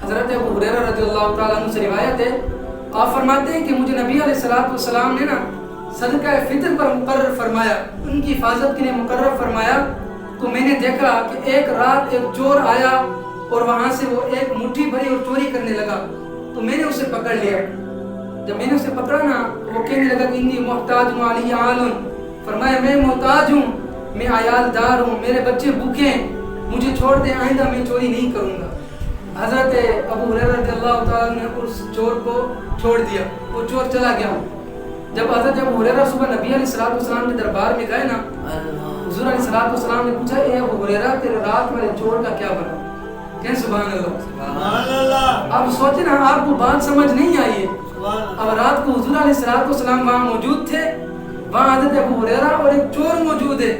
حضرت ابو ہریرہ رضی اللہ تعالیٰ عنہ سے روایت ہے، آپ فرماتے ہیں کہ مجھے نبی علیہ السلام نے نا صدقہ فطر پر مقرر فرمایا، ان کی حفاظت کے لیے مقرر فرمایا، تو میں نے دیکھا کہ ایک رات ایک چور آیا اور وہاں سے وہ ایک مٹھی بھری اور چوری کرنے لگا، تو میں نے اسے پکڑ لیا۔ جب میں نے اسے پکڑا نا وہ کہنے لگا کہ انی محتاج علی عال، فرمایا میں محتاج ہوں، میں عیال دار ہوں، میرے بچے بھوکے ہیں، مجھے چھوڑ دیں، آئندہ میں چوری نہیں کروں گا۔ حضرت ابو ہریرہ رضی اللہ تعالیٰ نے اس چور کو چھوڑ دیا، وہ چور چلا گیا۔ جب حضرت ابو ہریرہ صبح نبی علیہ السلام کے دربار میں گئے نا، حضور علیہ السلام نے پوچھا اے ابو ہریرہ تیرے رات والے چور کا کیا بنا؟ کہ سبحان اللہ۔ اب سوچیں نا، آپ کو بات سمجھ نہیں آئی ہے۔ اب رات کو حضور علیہ السلام وہاں موجود تھے، وہاں حضرت ابو ہریرہ اور ایک چور موجود ہے۔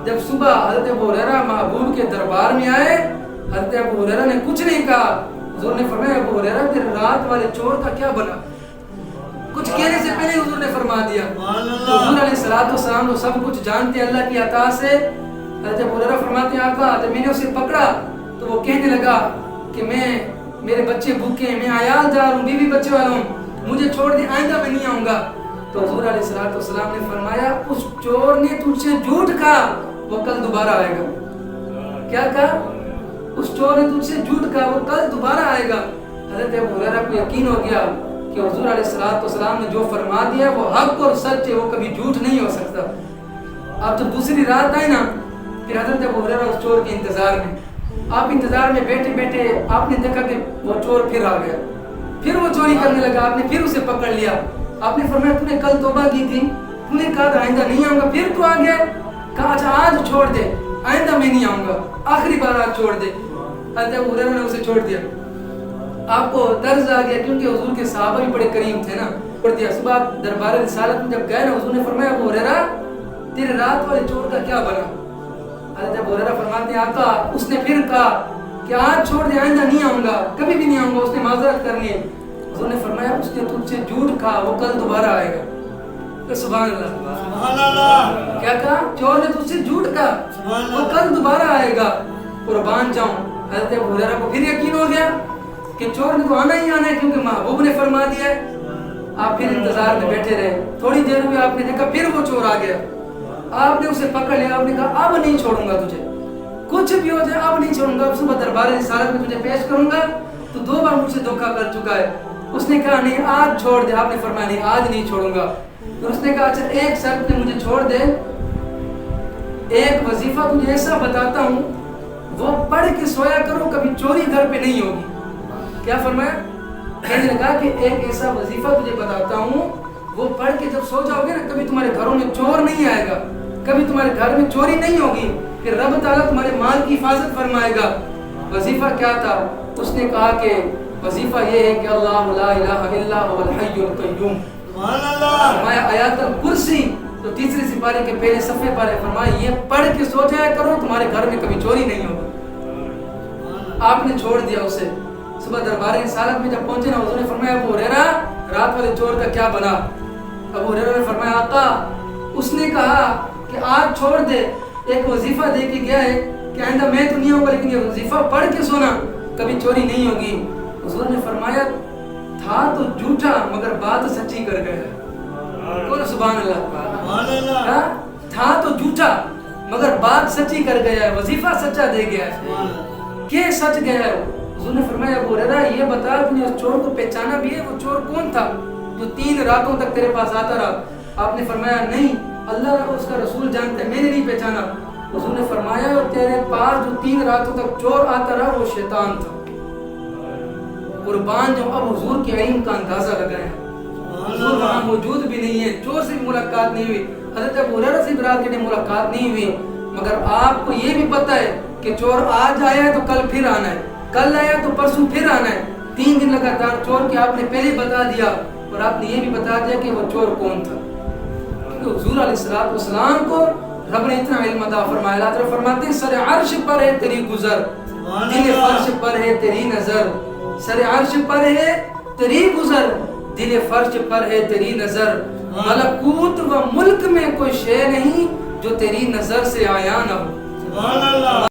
جب صبح حضرت ابو ہریرہ محبوب کے دربار میں آئے، حضرت ابو ہریرہ نے کچھ نہیں کہا، حضور نے فرمایا ابو ہریرہ تیرے رات والے چور کا کیا بنا؟ کچھ کہنے سے پہلے حضور نے فرما دیا۔ حضور علیہ السلام تو سب کچھ جانتے اللہ کی عطا سے۔ حضرت ابو ہریرہ فرماتے ہیں آقا جب میں نے اسے پکڑا تو وہ کہنے لگا کہ میرے بچے بھوکے ہیں، میں عیال دار ہوں، بیوی بچے والا ہوں، مجھے چھوڑ دیں، آئندہ میں نہیں آؤں گا۔ تو حضور علیہ السلام نے فرمایا اس چور نے تجھ سے جھوٹ کہا، وہ کل دوبارہ آئے گا۔ کیا کہا؟ اس چور نے تجھ سے جھوٹ کہا، وہ کل دوبارہ آئے گا۔ حضرت ابو ہریرہ کو یقین ہو گیا کہ حضور علیہ السلام نے جو فرما دیا وہ حق اور سچ ہے، وہ کبھی جھوٹ نہیں ہو سکتا۔ اب تو دوسری رات آئی نا، پھر حضرت ابو ہریرہ اس چور کے انتظار میں، آپ انتظار میں بیٹھے بیٹھے آپ نے دیکھا کہ وہ چور پھر آ گیا، پھر وہ چوری کرنے لگا، آپ نے پھر اسے پکڑ لیا۔ آپ نے فرمایا تو نے کل توبہ کی تھی، تو نے کہا آئندہ نہیں آؤں گا، پھر تو آ گیا، کہا اچھا آج چھوڑ دے، آئندہ میں نہیں آؤں گا، آخری بار آج چھوڑ دے۔ حضرت ابو ہریرہ نے اسے چھوڑ دیا۔ آپ کو طرز آ گیا کیونکہ حضور کے صحابہ بھی بڑے کریم تھے نا، چھوڑ دیا۔ صبح دربار رسالت میں جب گئے نا، حضور نے فرمایا ابو ہریرہ تیرے رات والے چور کا کیا بنا؟ حضرت ابو ہریرہ فرماتے ہیں آقا اس نے پھر کہا کہ آج چھوڑ دے، آئندہ نہیں آؤں گا، کبھی بھی نہیں آؤں گا، اس نے معذرت کرنی ہے۔ حضور نے فرمایا اس نے تجھ سے جھوٹ کہا، وہ کل دوبارہ آئے گا۔ سبحان اللہ۔ کیا کہا؟ چور نے تجھ سے جھوٹ کہا، وہ کل دوبارہ آئے گا۔ قربان جاؤں، حضرت ابو ہریرہ کو پھر یقین ہو گیا کہ چور نے تو آنا ہی آنا ہے کیونکہ محبوب نے فرما دیا ہے۔ آپ پھر انتظار میں بیٹھے رہے، تھوڑی دیر ہوئی، آپ نے دیکھا پھر وہ چور آ گیا۔ آپ نے اسے پکڑ لیا، آپ نے کہا اب نہیں چھوڑوں گا تجھے، کچھ بھی ہو جائے اب نہیں چھوڑوں گا، اب صبح دربار رسالت میں تجھے پیش کروں گا، تو 2 بار مجھ سے دھوکہ کر چکا ہے۔ اس نے کہا نہیں آج چھوڑ دے، آپ نے فرمایا نہیں آج نہیں چھوڑوں گا۔ پھر اس نے کہا اچھا ایک شرط پہ مجھے چھوڑ دے، ایک وظیفہ تجھے ایسا بتاتا ہوں وہ پڑھ کے سویا کرو، کبھی چوری گھر پہ نہیں ہوگی۔ کیا فرمایا؟ کہنے لگا کہ ایک ایسا وظیفہ تجھے بتاتا ہوں وہ پڑھ کے جب سو جاؤ گے نا، کبھی تمہارے گھروں میں چور نہیں آئے گا، کبھی تمہارے گھر میں چوری نہیں ہوگی، پھر رب تعالیٰ تمہارے مال کی حفاظت فرمائے گا۔ وظیفہ کیا تھا؟ اس نے کہا کہ وظیفہ یہ ہے کہ اللہ لا الہ الا هو الحی القیوم۔ فرمایا آیات الکرسی تو تیسرے سپارے کے پہلے صفحے پر ہے، فرمایا یہ پڑھ کے سو جایا کرو، تمہارے گھر میں کبھی چوری نہیں ہوگا۔ آپ نے چھوڑ دیا اسے۔ صبح دربار رسالت میں جب پہنچے نا، حضور نے فرمایا ابو ہریرہ رات والے چور کا کیا بنا؟ ابو ہریرہ نے فرمایا آقا اس نے کہا کہ آج چھوڑ دے، ایک وظیفہ دے کے گیا ہے کہ آئندہ میں تو نہیں ہوں گا، لیکن یہ وظیفہ پڑھ کے سونا، کبھی چوری نہیں ہوگی۔ حضور نے فرمایا تھا تو جھوٹا مگر بات سچی کر گیا۔ بولو سبحان اللہ۔ تھا تو جھوٹا مگر بات سچی کر گیا ہے، وظیفہ سچا دے گیا ہے۔ کہ سچ گیا ہے؟ حضور نے فرمایا ابو ہریرہ یہ بتا تو نے اس چور کو پہچانا بھی ہے؟ وہ چور کون تھا جو 3 راتوں تک تیرے پاس آتا رہا؟ آپ نے فرمایا نہیں، اللہ اس کا رسول جانتا ہے، میں نے نہیں پہچانا۔ حضور نے فرمایا تیرے پاس جو 3 راتوں تک چور آتا رہا وہ شیطان تھا۔ قربان جو اب حضور کے علم کا اندازہ لگایا، حضور وہاں موجود بھی نہیں ہے، چور سے بھی ملاقات نہیں ہوئی، حضرت ابو ہریرہ سے رات کے دن ملاقات نہیں ہوئی، مگر آپ کو یہ بھی پتہ ہے کہ چور آج آیا ہے تو کل پھر آنا ہے، کل آیا تو پرسوں پھر آنا ہے، 3 دن لگاتار چور کے آپ نے پہلے بتا دیا، اور آپ نے یہ بھی بتا دیا کہ وہ چور کون تھا۔ کیونکہ حضور علیہ السلام کو رب نے اتنا علم عطا فرمایا۔ اللہ تعالیٰ فرماتے ہیں سر عرش پر ہے تیری گزر، دل فرش پر ہے تیری نظر، سر عرش پر ہے تیری گزر، دل فرش پر ہے تیری نظر، ملکوت و ملک میں کوئی شے نہیں جو تیری نظر سے آیا نہ ہو۔